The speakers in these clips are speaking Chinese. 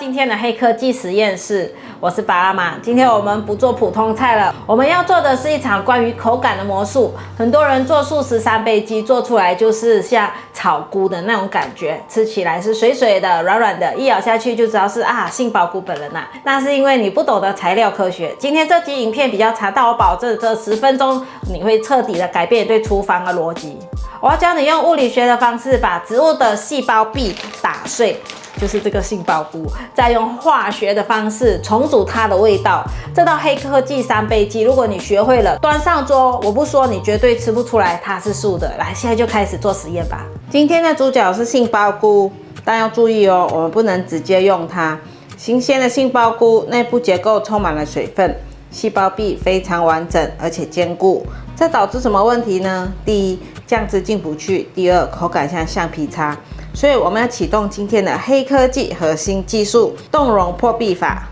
今天的黑科技實驗室，我是巴拉瑪。今天我們不做普通菜了，我們要做的是一場關於口感的魔術。很多人做素食三杯雞，做出來就是像草菇的那種感覺，吃起來是水水的、軟軟的，一咬下去就知道是杏鮑菇本人吶。那是因為你不懂得材料科學。今天這集影片比較長，但我保證這10分鐘你會徹底的改變你對廚房的邏輯。我要教你用物理學的方式把植物的細胞壁打碎，就是這個杏鮑菇，再用化學的方式重組它的味道。這道黑科技三杯雞，如果你學會了，端上桌，我不說你絕對吃不出來它是素的。來，現在就開始做實驗吧。今天的主角是杏鮑菇，但要注意哦，我們不能直接用它。新鮮的杏鮑菇內部結構充滿了水分，細胞壁非常完整而且堅固。這導致什麼問題呢？第一，醬汁進不去；第二，口感像橡皮擦。所以我們要啟動今天的黑科技核心技術——凍溶破壁法。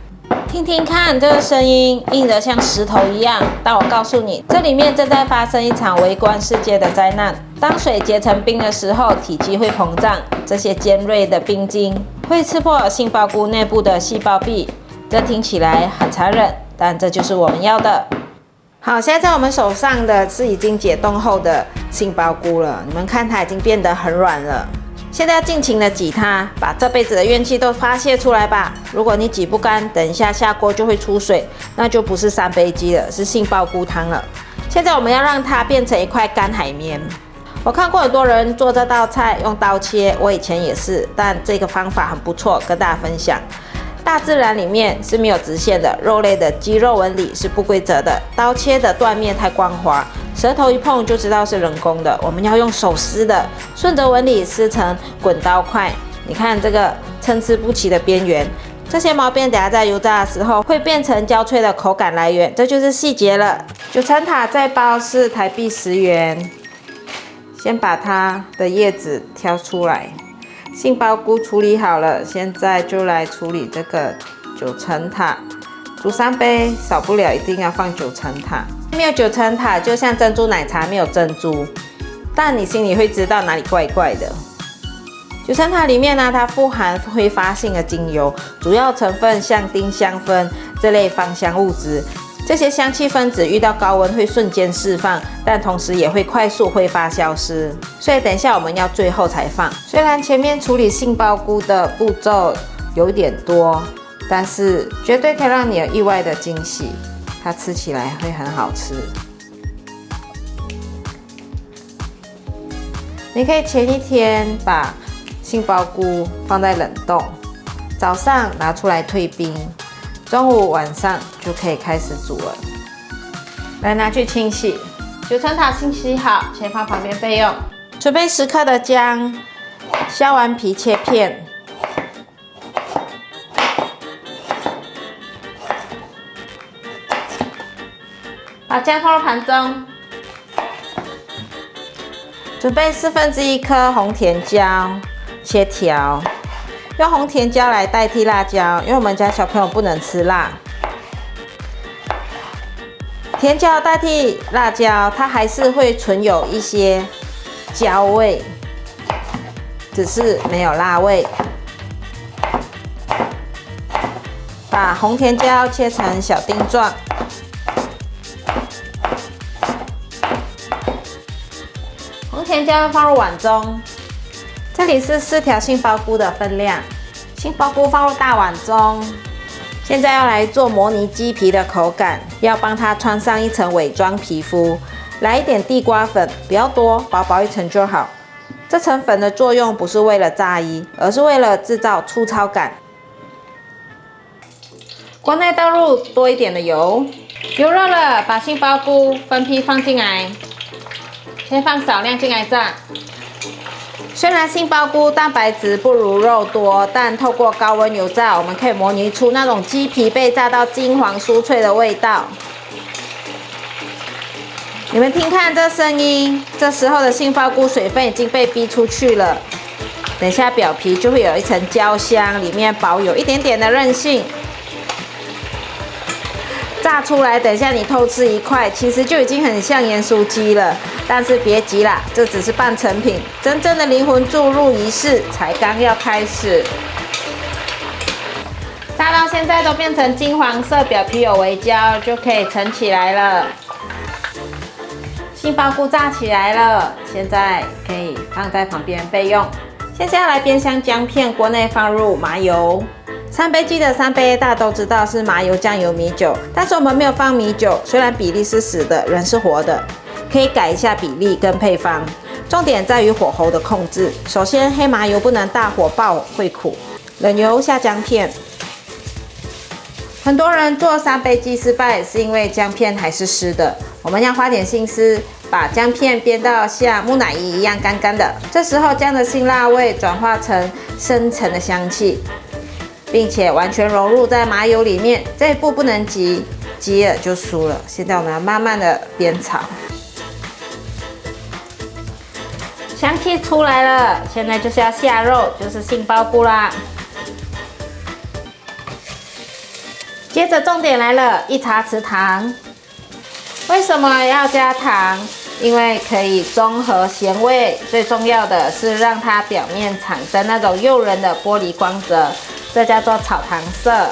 聽聽看，這個聲音硬得像石頭一樣。但我告訴你，這裡面正在發生一場微觀世界的災難。當水結成冰的時候，體積會膨脹，這些尖銳的冰晶會刺破杏鮑菇內部的細胞壁。這聽起來很殘忍，但這就是我們要的。好，現在在我們手上的是已經解凍後的杏鮑菇了，你們看它已經變得很軟了。現在要盡情的擠它，把這輩子的怨氣都發洩出來吧。如果你擠不乾，等一下下鍋就會出水，那就不是三杯雞了，是杏鮑菇湯了。現在我們要讓它變成一塊乾海綿。我看過很多人做這道菜用刀切，我以前也是，但這個方法很不錯，跟大家分享。大自然裡面是沒有直線的，肉類的肌肉紋理是不規則的，刀切的斷面太光滑，舌頭一碰就知道是人工的。我們要用手撕的，順着紋理撕成滾刀塊。你看這個參差不齊的邊緣，這些毛邊等下在油炸的時候會變成焦脆的口感來源，這就是細節了。九層塔這包是台幣10元，先把它的葉子挑出來。杏鮑菇處理好了，現在就來處理這個九層塔。煮3杯，少不了一定要放九層塔。沒有九層塔，就像珍珠奶茶沒有珍珠，但你心裡會知道哪裡怪怪的。九層塔裡面呢，它富含揮發性的精油，主要成分像丁香酚這類芳香物質。這些香氣分子遇到高溫會瞬間釋放，但同時也會快速揮發消失。所以等一下我們要最後才放。雖然前面處理杏鮑菇的步驟有點多，但是絕對可以讓你有意外的驚喜。它吃起來會很好吃。你可以前一天把杏鮑菇放在冷凍，早上拿出來退冰。中午晚上就可以開始煮了。來，拿去清洗。九層塔清洗好，先放旁邊備用。準備10克的薑，削完皮切片。把薑放入盤中。準備1/4顆紅甜椒，切條。用紅甜椒來代替辣椒，因為我們家小朋友不能吃辣。甜椒代替辣椒，它還是會存有一些椒味，只是沒有辣味。把紅甜椒切成小丁狀。紅甜椒放入碗中。這裡是4條杏鮑菇的分量，杏鮑菇放入大碗中。現在要來做模擬雞皮的口感，要幫它穿上一層偽裝皮膚。來一點地瓜粉，不要多，薄薄一層就好。這層粉的作用不是為了炸衣，而是為了製造粗糙感。鍋內倒入多一點的油，油熱了，把杏鮑菇分批放進來，先放少量進來炸。雖然杏鮑菇蛋白質不如肉多，但透過高溫油炸，我們可以模擬出那種雞皮被炸到金黃酥脆的味道。你們聽看這聲音，這時候的杏鮑菇水分已經被逼出去了。等一下表皮就會有一層焦香，裡面保有一點點的韌性。炸出來，等一下你偷吃一塊，其實就已經很像鹽酥雞了。但是別急啦，這只是半成品，真正的靈魂注入儀式才剛要開始。炸到現在都變成金黃色，表皮有微焦，就可以盛起來了。杏鮑菇炸起來了，現在可以放在旁邊備用。接下來煸香薑片，鍋內放入麻油。三杯雞的3杯大家都知道是麻油、醬油、米酒，但是我們沒有放米酒，雖然比例是死的，人是活的，可以改一下比例跟配方。重點在於火候的控制。首先，黑麻油不能大火爆，會苦。冷油下薑片。很多人做3杯雞失敗，是因為薑片還是濕的。我們要花點心思，把薑片煸到像木乃伊一樣乾乾的。這時候薑的辛辣味轉化成深沉的香氣，並且完全融入在麻油裡面。這一步不能急，急了就輸了。現在我們要慢慢的煸炒，香氣出來了，現在就是要下肉，就是杏鮑菇啦。接着重點來了，1茶匙糖。為什麼要加糖？因為可以中和鹹味，最重要的是讓它表面產生那種誘人的玻璃光澤，這叫做炒糖色。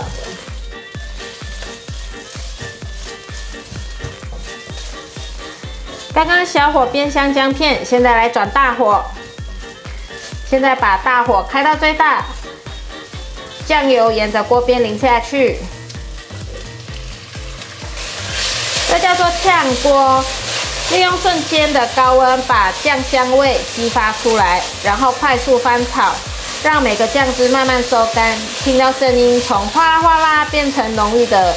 剛剛小火煸香薑片，現在來轉大火。現在把大火開到最大，醬油沿着鍋邊淋下去。這叫做嗆鍋，利用瞬間的高溫把醬香味激發出來，然後快速翻炒，讓每個醬汁慢慢收乾，聽到聲音從嘩啦嘩啦變成濃郁的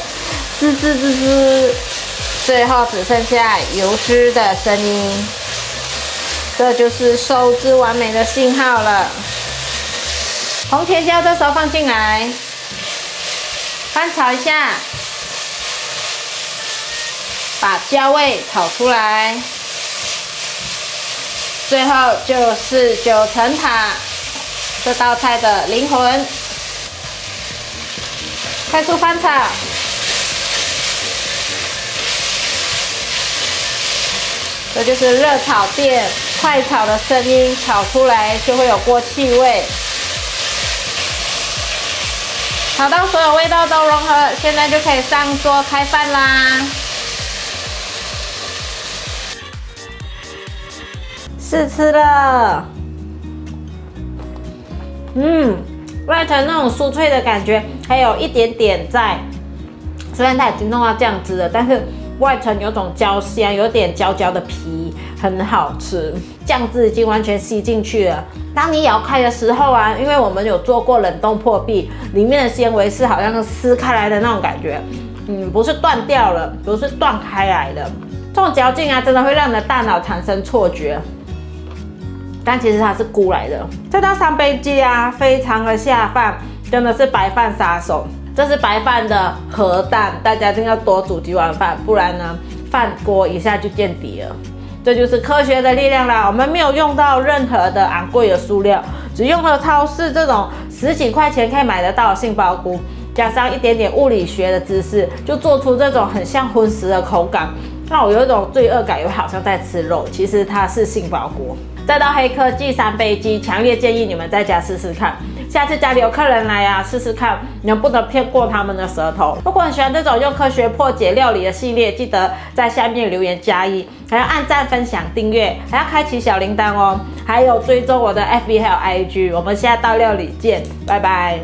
滋滋滋滋，最後只剩下油脂的聲音，這就是收汁完美的信號了。紅甜椒這時候放進來，翻炒一下。把椒味炒出來，最後就是9層塔這道菜的靈魂。快速翻炒，這就是熱炒店快炒的聲音，炒出來就會有鍋氣味。炒到所有味道都融合，現在就可以上桌開飯啦。試吃了，外層那種酥脆的感覺，還有一點點在，雖然它已經弄到醬汁了，但是外層有種焦香，有點焦焦的皮，很好吃。醬汁已經完全吸進去了。當你咬開的時候啊，因為我們有做過冷凍破壁，裡面的纖維是好像是撕開來的那種感覺，不是斷掉了，不是斷開來的。這種嚼勁啊，真的會讓你的大腦產生錯覺。但其實它是菇來的。這道3杯雞啊，非常的下飯，真的是白飯殺手。這是白飯的核彈，大家一定要多煮幾碗飯，不然呢，飯鍋一下就見底了。這就是科學的力量啦！我們沒有用到任何的昂貴的塑料，只用了超市這種10幾塊錢可以買得到的杏鮑菇，加上一點點物理學的知識，就做出這種很像葷食的口感，讓我有一種罪惡感，又好像在吃肉。其實它是杏鮑菇。這道黑科技3杯雞，強烈建議你們在家試試看。下次家裡有客人來啊，試試看能不能騙過他們的舌頭。如果你喜歡這種用科學破解料理的系列，記得在下面留言加1，還要按讚、分享、訂閱，還要開啟小鈴鐺哦。還有追蹤我的FB還有IG。我們下道料理見，拜拜。